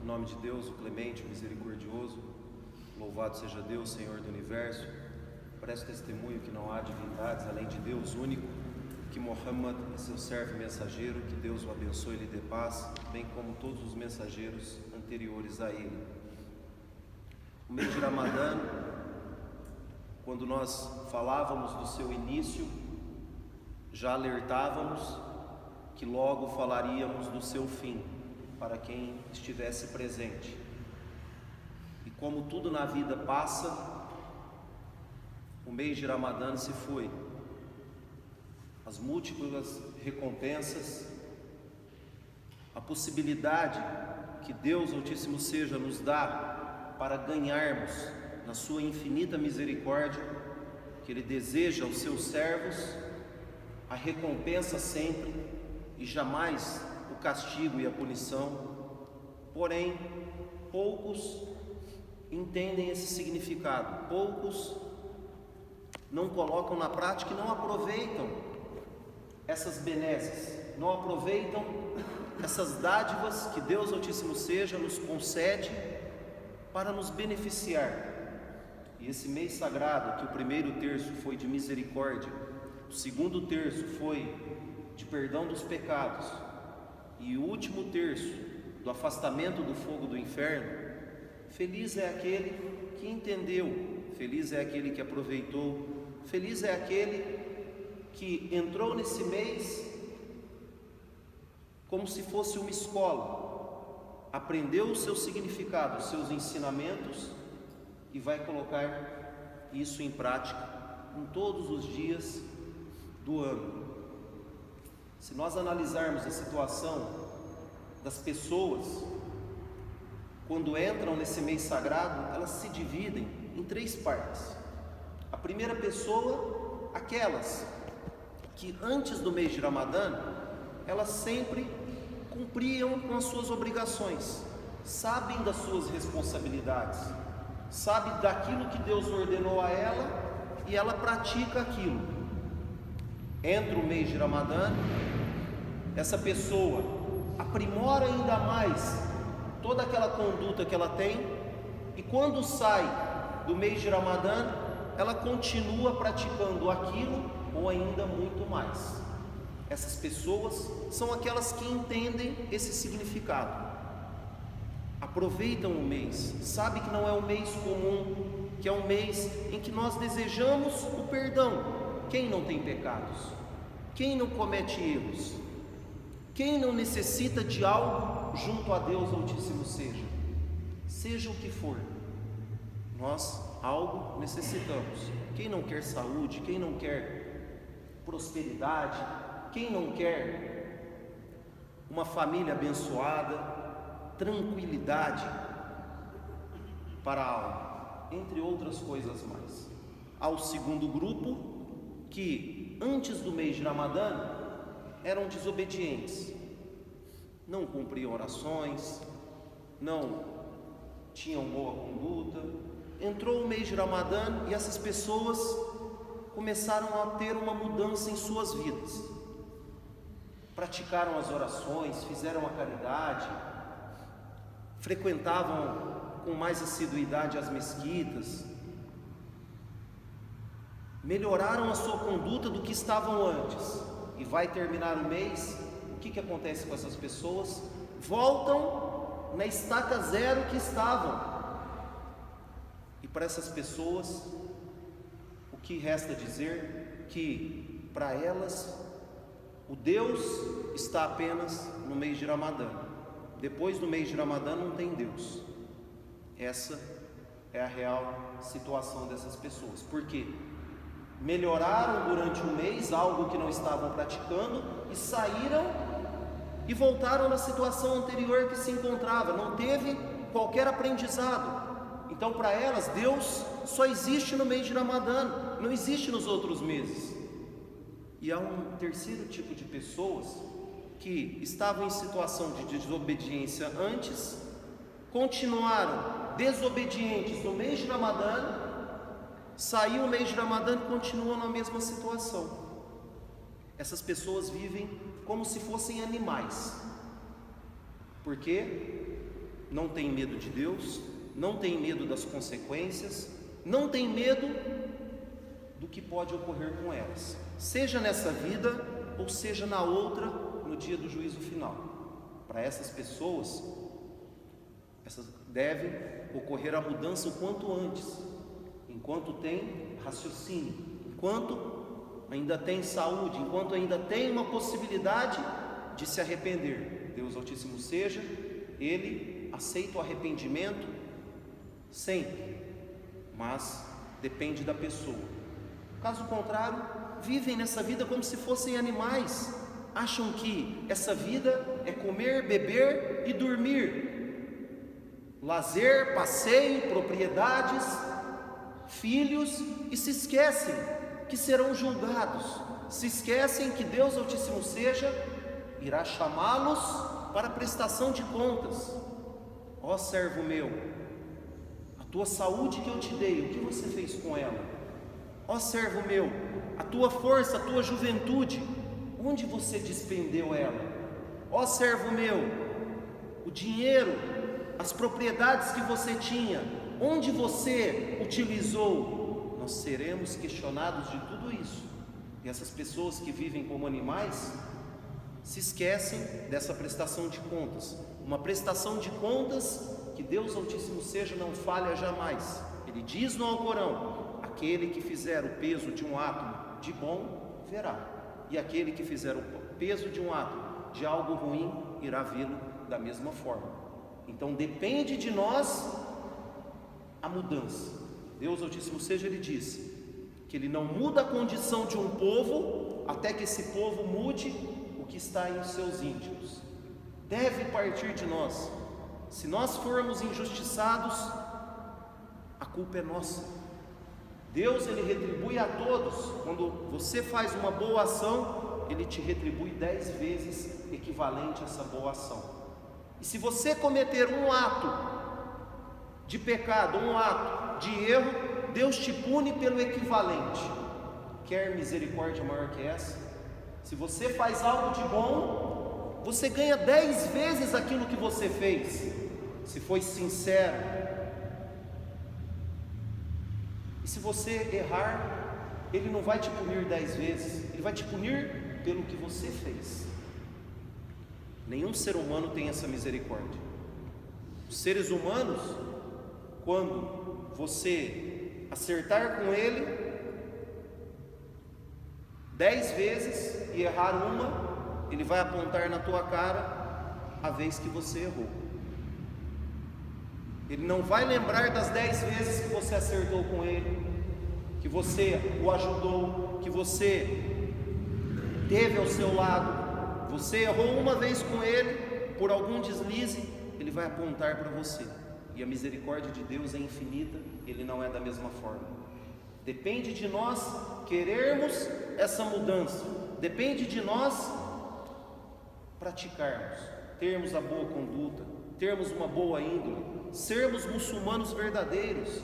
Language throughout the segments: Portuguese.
Em nome de Deus, o clemente, o misericordioso, louvado seja Deus, Senhor do Universo. Presto testemunho que não há divindades além de Deus único, que Muhammad é seu servo e mensageiro, que Deus o abençoe e lhe dê paz, bem como todos os mensageiros anteriores a ele. O mês de Ramadã, quando nós falávamos do seu início, já alertávamos que logo falaríamos do seu fim, para quem estivesse presente. E como tudo na vida passa, o mês de Ramadã se foi. As múltiplas recompensas, a possibilidade que Deus Altíssimo seja nos dá para ganharmos na sua infinita misericórdia, que Ele deseja aos seus servos, a recompensa sempre e jamais o castigo e a punição. Porém, poucos entendem esse significado, poucos não colocam na prática e não aproveitam essas benesses, não aproveitam essas dádivas que Deus Altíssimo seja nos concede para nos beneficiar. E esse mês sagrado, que o primeiro terço foi de misericórdia, o segundo terço foi de perdão dos pecados e o último terço do afastamento do fogo do inferno, feliz é aquele que entendeu, feliz é aquele que aproveitou, feliz é aquele que entrou nesse mês como se fosse uma escola, aprendeu o seu significado, os seus ensinamentos e vai colocar isso em prática em todos os dias do ano. Se nós analisarmos a situação das pessoas quando entram nesse mês sagrado, elas se dividem em três partes. A primeira pessoa, aquelas que antes do mês de Ramadã, elas sempre cumpriam com as suas obrigações, sabem das suas responsabilidades, sabem daquilo que Deus ordenou a ela e ela pratica aquilo. Entra o mês de Ramadã, essa pessoa aprimora ainda mais toda aquela conduta que ela tem, e quando sai do mês de Ramadã, ela continua praticando aquilo ou ainda muito mais. Essas pessoas são aquelas que entendem esse significado, aproveitam o mês, sabem que não é um mês comum, que é um mês em que nós desejamos o perdão. Quem não tem pecados? Quem não comete erros? Quem não necessita de algo junto a Deus Altíssimo seja o que for, nós algo necessitamos. Quem não quer saúde? Quem não quer prosperidade? Quem não quer uma família abençoada, tranquilidade para a alma, entre outras coisas mais? Há o segundo grupo, que antes do mês de Ramadã eram desobedientes, não cumpriam orações, não tinham boa conduta. Entrou o mês de Ramadã e essas pessoas começaram a ter uma mudança em suas vidas, praticaram as orações, fizeram a caridade, frequentavam com mais assiduidade as mesquitas, melhoraram a sua conduta do que estavam antes. E vai terminar o mês, o que acontece com essas pessoas? Voltam na estaca zero que estavam. E para essas pessoas, o que resta dizer? Que para elas o Deus está apenas no mês de Ramadã. Depois do mês de Ramadã não tem Deus. Essa é a real situação dessas pessoas. Por quê? Melhoraram durante um mês algo que não estavam praticando e saíram e voltaram na situação anterior que se encontrava. Não teve qualquer aprendizado. Então, para elas, Deus só existe no mês de Ramadã, não existe nos outros meses. E há um terceiro tipo de pessoas que estavam em situação de desobediência antes, continuaram desobedientes no mês de Ramadã, saiu o mês de Ramadã e continuam na mesma situação. Essas pessoas vivem como se fossem animais. Por quê? não tem medo de Deus, não tem medo das consequências, não tem medo do que pode ocorrer com elas, seja nessa vida ou seja na outra, no dia do juízo final. Para essas pessoas, deve ocorrer a mudança o quanto antes, enquanto tem raciocínio, enquanto ainda tem saúde, enquanto ainda tem uma possibilidade de se arrepender. Deus Altíssimo seja, Ele aceita o arrependimento sempre, mas depende da pessoa. Caso contrário, vivem nessa vida como se fossem animais, acham que essa vida é comer, beber e dormir, lazer, passeio, propriedades, filhos, e se esquecem que serão julgados, se esquecem que Deus Altíssimo seja, irá chamá-los para prestação de contas. Ó servo meu, a tua saúde que eu te dei, o que você fez com ela? Ó servo meu, a tua força, a tua juventude, onde você despendeu ela? Ó servo meu, o dinheiro, as propriedades que você tinha, onde você utilizou? Nós seremos questionados de tudo isso. E essas pessoas que vivem como animais se esquecem dessa prestação de contas, uma prestação de contas que Deus Altíssimo seja não falha jamais. Ele diz no Alcorão: aquele que fizer o peso de um átomo de bom verá, e aquele que fizer o peso de um átomo de algo ruim irá vê-lo da mesma forma. Então depende de nós a mudança. Deus Altíssimo seja, Ele diz que Ele não muda a condição de um povo até que esse povo mude o que está em seus íntimos. Deve partir de nós. Se nós formos injustiçados, a culpa é nossa. Deus, Ele retribui a todos. Quando você faz uma boa ação, Ele te retribui 10 vezes equivalente a essa boa ação. E se você cometer um ato de pecado, um ato de erro, Deus te pune pelo equivalente. Quer misericórdia maior que essa? Se você faz algo de bom, você ganha 10 vezes aquilo que você fez, se foi sincero. E se você errar, Ele não vai te punir 10 vezes, Ele vai te punir pelo que você fez. Nenhum ser humano tem essa misericórdia. Os seres humanos, quando você acertar com ele 10 vezes e errar uma, ele vai apontar na tua cara a vez que você errou. Ele não vai lembrar das 10 vezes que você acertou com ele, que você o ajudou, que você teve ao seu lado. Você errou uma vez com ele, por algum deslize, ele vai apontar para você. E a misericórdia de Deus é infinita, Ele não é da mesma forma. Depende de nós querermos essa mudança, depende de nós praticarmos, termos a boa conduta, termos uma boa índole, sermos muçulmanos verdadeiros,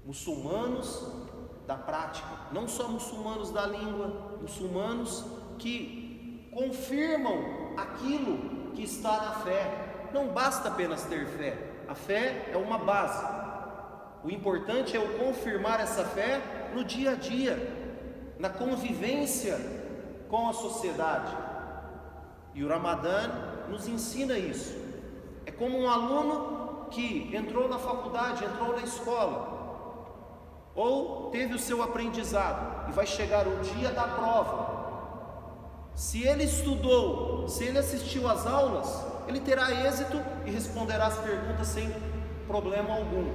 muçulmanos da prática, não só muçulmanos da língua, muçulmanos que confirmam aquilo que está na fé. Não basta apenas ter fé, a fé é uma base. O importante é o confirmar essa fé no dia a dia, na convivência com a sociedade. E o Ramadã nos ensina isso. É como um aluno que entrou na faculdade, entrou na escola, ou teve o seu aprendizado e vai chegar o dia da prova. Se ele estudou, se ele assistiu às aulas, ele terá êxito e responderá as perguntas sem problema algum.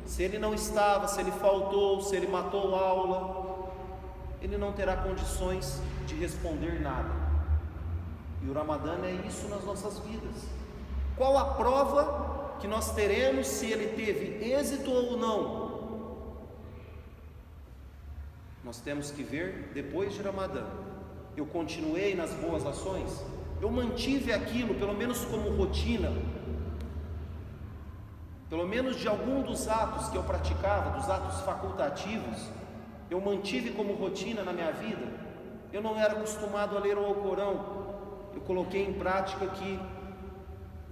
Se ele não estava, se ele faltou, se ele matou aula, ele não terá condições de responder nada. E o Ramadã é isso nas nossas vidas. Qual a prova que nós teremos se ele teve êxito ou não? Nós temos que ver depois de Ramadã. Eu continuei nas boas ações? Eu mantive aquilo, pelo menos como rotina, pelo menos de algum dos atos que eu praticava, dos atos facultativos, eu mantive como rotina na minha vida. Eu não era acostumado a ler o Alcorão, eu coloquei em prática que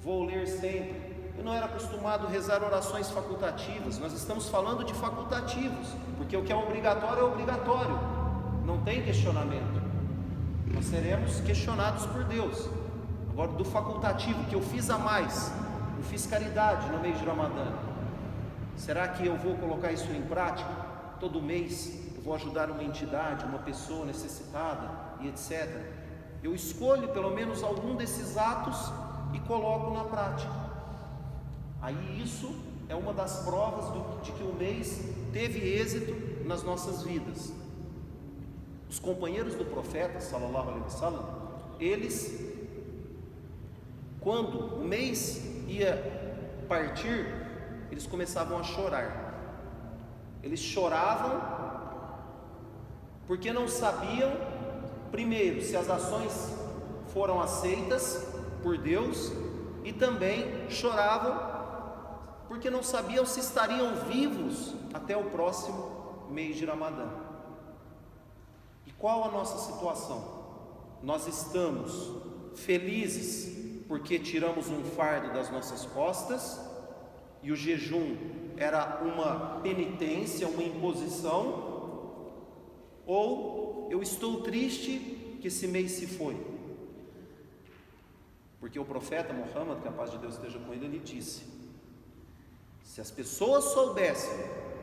vou ler sempre. Eu não era acostumado a rezar orações facultativas. Nós estamos falando de facultativos, porque o que é obrigatório é obrigatório, não tem questionamento. Nós seremos questionados por Deus. Agora, do facultativo, que eu fiz a mais, eu fiz caridade no mês de Ramadã, será que eu vou colocar isso em prática? Todo mês eu vou ajudar uma entidade, uma pessoa necessitada e etc. Eu escolho pelo menos algum desses atos e coloco na prática. Aí isso é uma das provas de que o mês teve êxito nas nossas vidas. Os companheiros do profeta, sallallahu alaihi wasallam, eles, quando o mês ia partir, eles começavam a chorar. Eles choravam porque não sabiam, primeiro, se as ações foram aceitas por Deus, e também choravam porque não sabiam se estariam vivos até o próximo mês de Ramadã. E qual a nossa situação? Nós estamos felizes porque tiramos um fardo das nossas costas, e o jejum era uma penitência, uma imposição, ou eu estou triste que esse mês se foi? Porque o profeta Muhammad, que a paz de Deus esteja com ele, ele disse: se as pessoas soubessem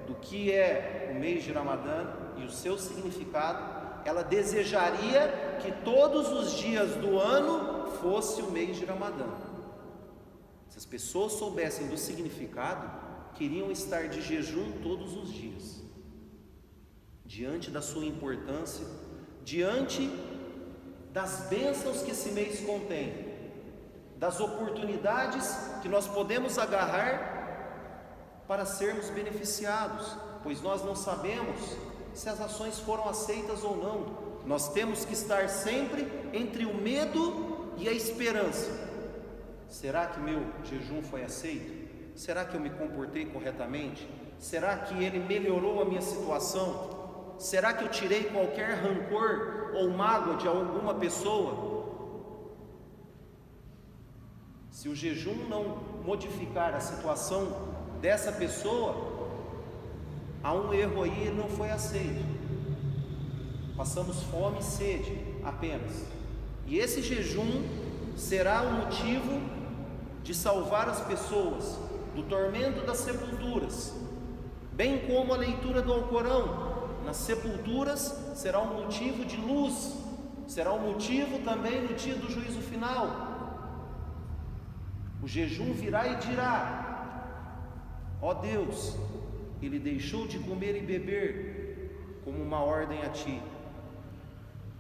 do que é o mês de Ramadã e o seu significado, ela desejaria que todos os dias do ano fosse o mês de Ramadã. Se as pessoas soubessem do significado, queriam estar de jejum todos os dias. Diante da sua importância, diante das bênçãos que esse mês contém, das oportunidades que nós podemos agarrar para sermos beneficiados, pois nós não sabemos se as ações foram aceitas ou não. Nós temos que estar sempre entre o medo e a esperança. Será que meu jejum foi aceito? Será que eu me comportei corretamente? Será que ele melhorou a minha situação? Será que eu tirei qualquer rancor ou mágoa de alguma pessoa? Se o jejum não modificar a situação dessa pessoa, há um erro aí, ele não foi aceito. Passamos fome e sede apenas. E esse jejum será o motivo de salvar as pessoas do tormento das sepulturas, bem como a leitura do Alcorão nas sepulturas será um motivo de luz, será um motivo também no dia do juízo final. O jejum virá e dirá: ó Deus, ele deixou de comer e beber como uma ordem a ti,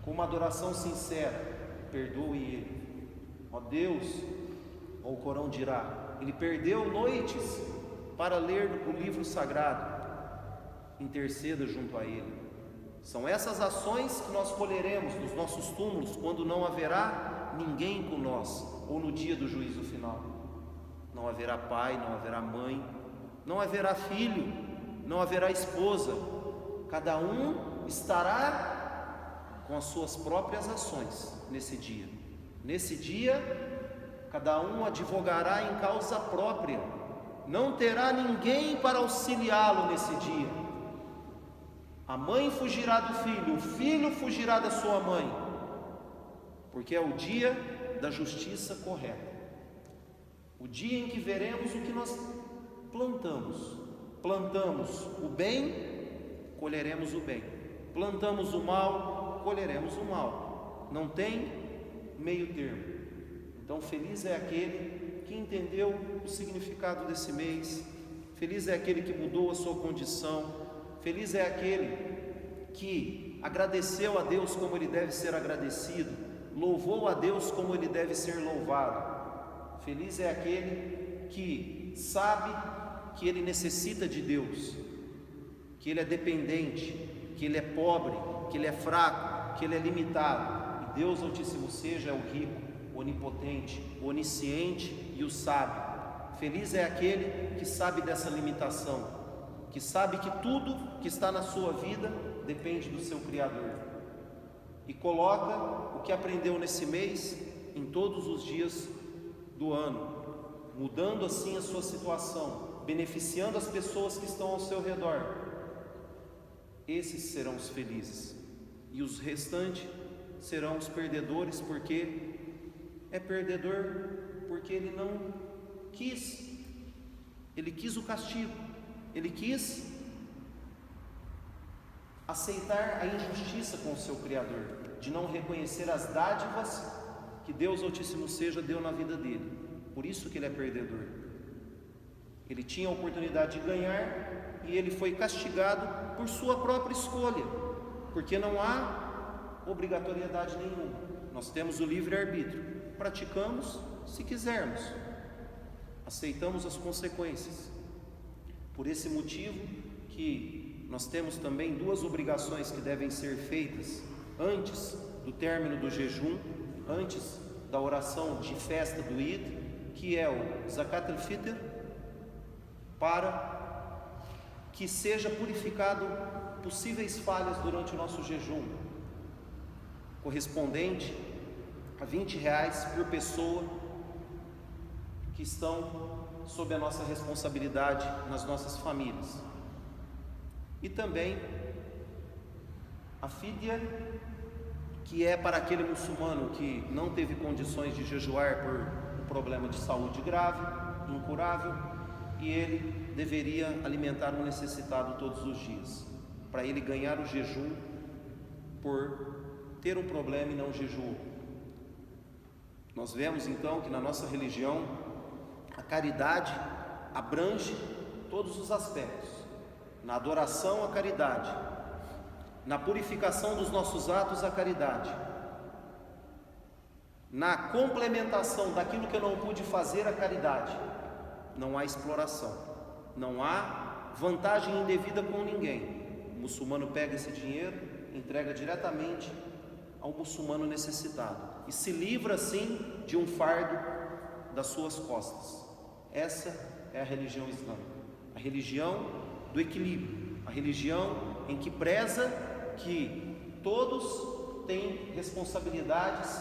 com uma adoração sincera, perdoe ele. Ó Deus, o Corão dirá, ele perdeu noites para ler o livro sagrado, interceda junto a ele. São essas ações que nós colheremos nos nossos túmulos quando não haverá ninguém com nós, ou no dia do juízo final. Não haverá pai, não haverá mãe, não haverá filho, não haverá esposa. Cada um estará com as suas próprias ações nesse dia. Nesse dia, cada um advogará em causa própria. Não terá ninguém para auxiliá-lo nesse dia. A mãe fugirá do filho, o filho fugirá da sua mãe, porque é o dia da justiça correta. O dia em que veremos o que nós plantamos. Plantamos o bem, colheremos o bem. Plantamos o mal, colheremos o mal. Não tem meio termo. Então feliz é aquele que entendeu o significado desse mês. Feliz é aquele que mudou a sua condição. Feliz é aquele que agradeceu a Deus como ele deve ser agradecido. Louvou a Deus como ele deve ser louvado. Feliz é aquele que sabe que ele necessita de Deus, que ele é dependente, que ele é pobre, que ele é fraco, que ele é limitado. E Deus Altíssimo seja o rico, o onipotente, o onisciente e o sábio. Feliz é aquele que sabe dessa limitação, que sabe que tudo que está na sua vida depende do seu Criador, e coloca o que aprendeu nesse mês em todos os dias do ano. mudando assim a sua situação, beneficiando as pessoas que estão ao seu redor, esses serão os felizes, e os restantes serão os perdedores, porque é perdedor porque ele não quis, ele quis o castigo, ele quis aceitar a injustiça com o seu Criador, de não reconhecer as dádivas que Deus Altíssimo Seja deu na vida dele. Por isso que ele é perdedor. Ele tinha a oportunidade de ganhar e ele foi castigado por sua própria escolha, porque não há obrigatoriedade nenhuma. Nós temos o livre-arbítrio, praticamos se quisermos, aceitamos as consequências. Por esse motivo que nós temos também duas obrigações que devem ser feitas antes do término do jejum, antes da oração de festa do Eid, que é o Zakat al-Fitr, para que seja purificado possíveis falhas durante o nosso jejum, correspondente a R$20 por pessoa que estão sob a nossa responsabilidade nas nossas famílias. E também a fídia, que é para aquele muçulmano que não teve condições de jejuar por um problema de saúde grave, incurável, e ele deveria alimentar um necessitado todos os dias, para ele ganhar o jejum por ter um problema e não jejuou. Nós vemos então que na nossa religião a caridade abrange todos os aspectos. Na adoração, a caridade; na purificação dos nossos atos, a caridade; na complementação daquilo que eu não pude fazer, a caridade. Não há exploração, não há vantagem indevida com ninguém. O muçulmano pega esse dinheiro, entrega diretamente ao muçulmano necessitado e se livra assim de um fardo das suas costas. Essa é a religião islâmica, a religião do equilíbrio, a religião em que preza que todos têm responsabilidades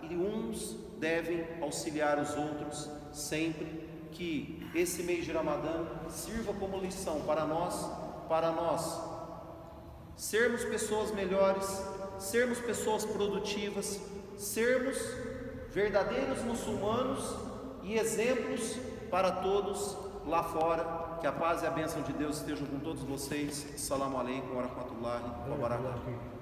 e uns devem auxiliar os outros sempre. Que esse mês de Ramadã sirva como lição para nós sermos pessoas melhores, sermos pessoas produtivas, sermos verdadeiros muçulmanos e exemplos para todos lá fora. Que a paz e a bênção de Deus estejam com todos vocês. Assalamu alaikum wa rahmatullahi wa barakatuh.